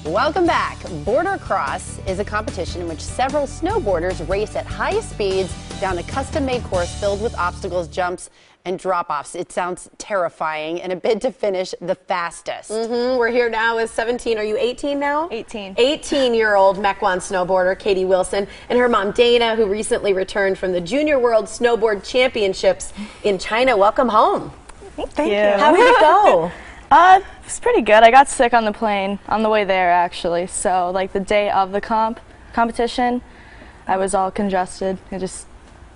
Welcome back. Boardercross is a competition in which several snowboarders race at highest speeds down a custom-made course filled with obstacles, jumps, and drop-offs. It sounds terrifying in a bid to finish the fastest. We're here now with 17, are you 18 now? 18. 18-year-old Mequon snowboarder Katie Wilson and her mom Dana, who recently returned from the Junior World Snowboard Championships in China. Welcome home. Thank you. How did it go? It was pretty good. I got sick on the plane on the way there, actually. So, like, the day of the competition, I was all congested. I just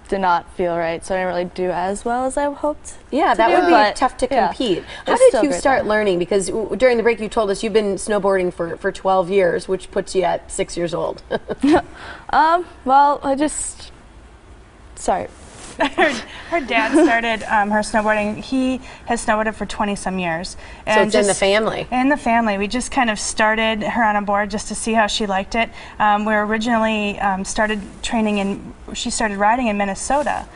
did not feel right, so I didn't really do as well as I hoped. Yeah, that would be tough to compete. How did you start learning? Because during the break you told us you've been snowboarding for 12 years, which puts you at 6 years old. Well, sorry. Her dad started her snowboarding. He has snowboarded for 20-some years. And so it's in the family. In the family. We just kind of started her on a board just to see how she liked it. We originally started training she started riding in Minnesota.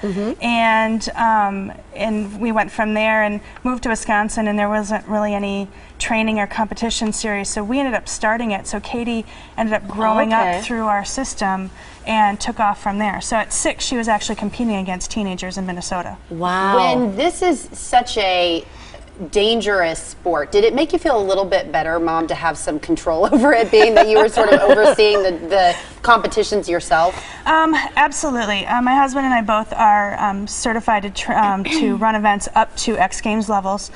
And we went from there and moved to Wisconsin, and there wasn't really any training or competition series, so we ended up starting it. So Katie ended up growing up through our system and took off from there. So at 6, she was actually competing against teenagers in Minnesota. Wow. When this is such a dangerous sport, did it make you feel a little bit better, Mom, to have some control over it, being that you were sort of overseeing the competitions yourself? Absolutely. My husband and I both are certified to run events up to X Games levels.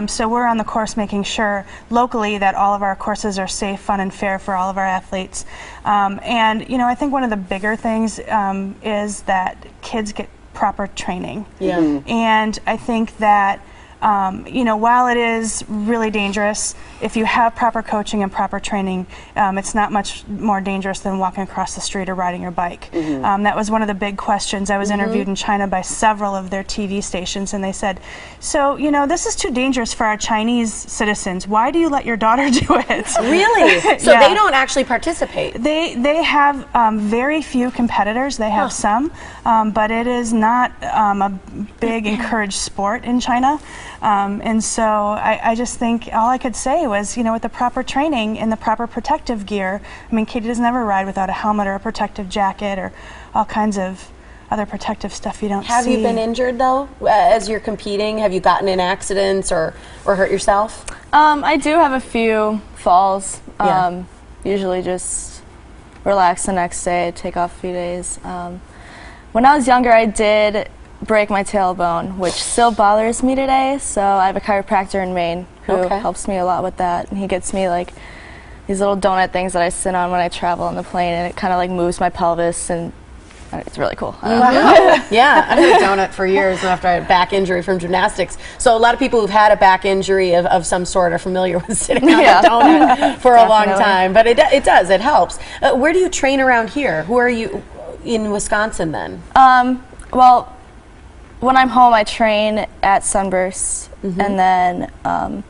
So we're on the course making sure locally that all of our courses are safe, fun, and fair for all of our athletes. And, you know, I think one of the bigger things is that kids get proper training. And I think that you know, while it is really dangerous, if you have proper coaching and proper training, it's not much more dangerous than walking across the street or riding your bike. That was one of the big questions. I was interviewed in China by several of their TV stations, and they said, so, you know, this is too dangerous for our Chinese citizens. Why do you let your daughter do it? Really? So they don't actually participate? They have very few competitors. They have some, but it is not a big encouraged sport in China. And so I just think all I could say was, you know, with the proper training and the proper protective gear, I mean, Katie doesn't ever ride without a helmet or a protective jacket or all kinds of other protective stuff you don't see. Have you been injured, though, as you're competing? Have you gotten in accidents or hurt yourself? I do have a few falls. Usually just relax the next day, take off a few days. When I was younger, I did break my tailbone, which still bothers me today, so I have a chiropractor in Maine who helps me a lot with that, and he gets me like these little donut things that I sit on when I travel on the plane, and it kind of like moves my pelvis, and it's really cool. Yeah, I've had a donut for years after I had a back injury from gymnastics. So a lot of people who've had a back injury of some sort are familiar with sitting on a donut for a long time, but it does, it helps. Where do you train around here? Who are you in Wisconsin then? Well, when I'm home, I train at Sunburst, and then a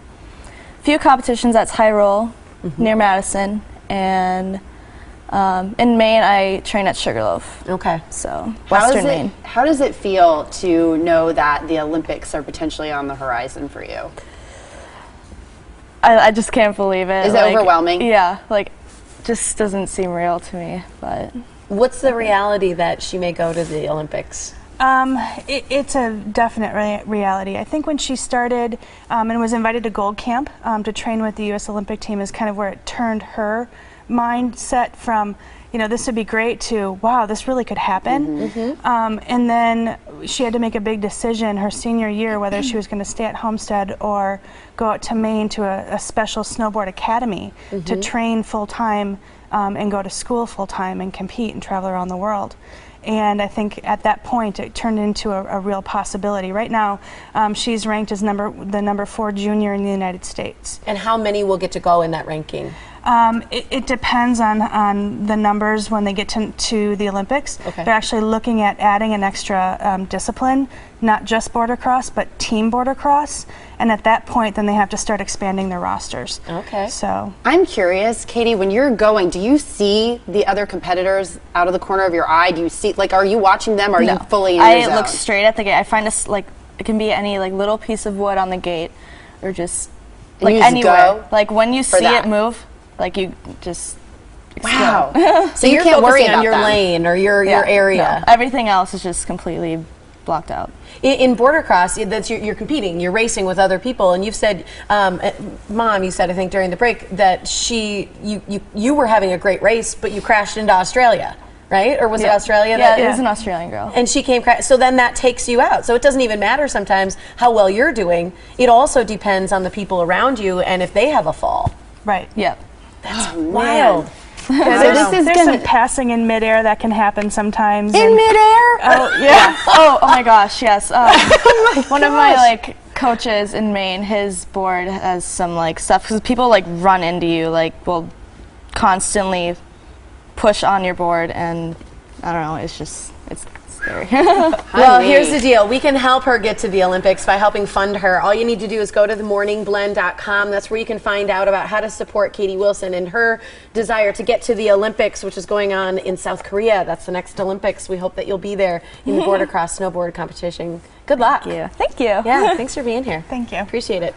few competitions at Tyrol near Madison, and in Maine, I train at Sugarloaf. Okay. So, Western Maine. How does it feel to know that the Olympics are potentially on the horizon for you? I just can't believe it. Is it overwhelming? Yeah, like, just doesn't seem real to me, but. What's the reality that she may go to the Olympics? It's a definite reality. I think when she started and was invited to Gold Camp to train with the U.S. Olympic team is kind of where it turned her mindset from, you know, this would be great to, wow, this really could happen. And then she had to make a big decision her senior year whether she was going to stay at Homestead or go out to Maine to a special snowboard academy to train full-time and go to school full-time and compete and travel around the world. And I think at that point it turned into a real possibility. Right now, she's ranked as the number 4 junior in the United States. And how many will get to go in that ranking? It depends on the numbers when they get to the Olympics. They're actually looking at adding an extra discipline, not just boardercross, but team boardercross. And at that point, then they have to start expanding their rosters. So I'm curious, Katie, when you're going, do you see the other competitors out of the corner of your eye? Do you see, like, are you watching them, or are you fully in your zone? I look straight at the gate. I find this, like, it can be any, like, little piece of wood on the gate, or just, like, anywhere. Like, when you see it move, like you just Wow. explode. So you're can't worry focusing on about your them. lane or your area. No, everything else is just completely blocked out. In Boardercross, that's you're competing, you're racing with other people, and you've said, Mom, you said I think during the break that you were having a great race, but you crashed into Australia, right? Or was it Australia? Yeah, it was an Australian girl. And she came, so then that takes you out. So it doesn't even matter sometimes how well you're doing. It also depends on the people around you and if they have a fall. Right. Yep. That's wild. There's some passing in midair that can happen sometimes. In midair? Oh, yeah. Oh my gosh, yes. One of my coaches in Maine, his board has some stuff because people run into you, will constantly push on your board, and I don't know, it's scary. Well, here's the deal. We can help her get to the Olympics by helping fund her. All you need to do is go to themorningblend.com. That's where you can find out about how to support Katie Wilson and her desire to get to the Olympics, which is going on in South Korea. That's the next Olympics. We hope that you'll be there in the Boardercross Snowboard competition. Good luck. Thank you. Yeah, thanks for being here. Thank you. Appreciate it.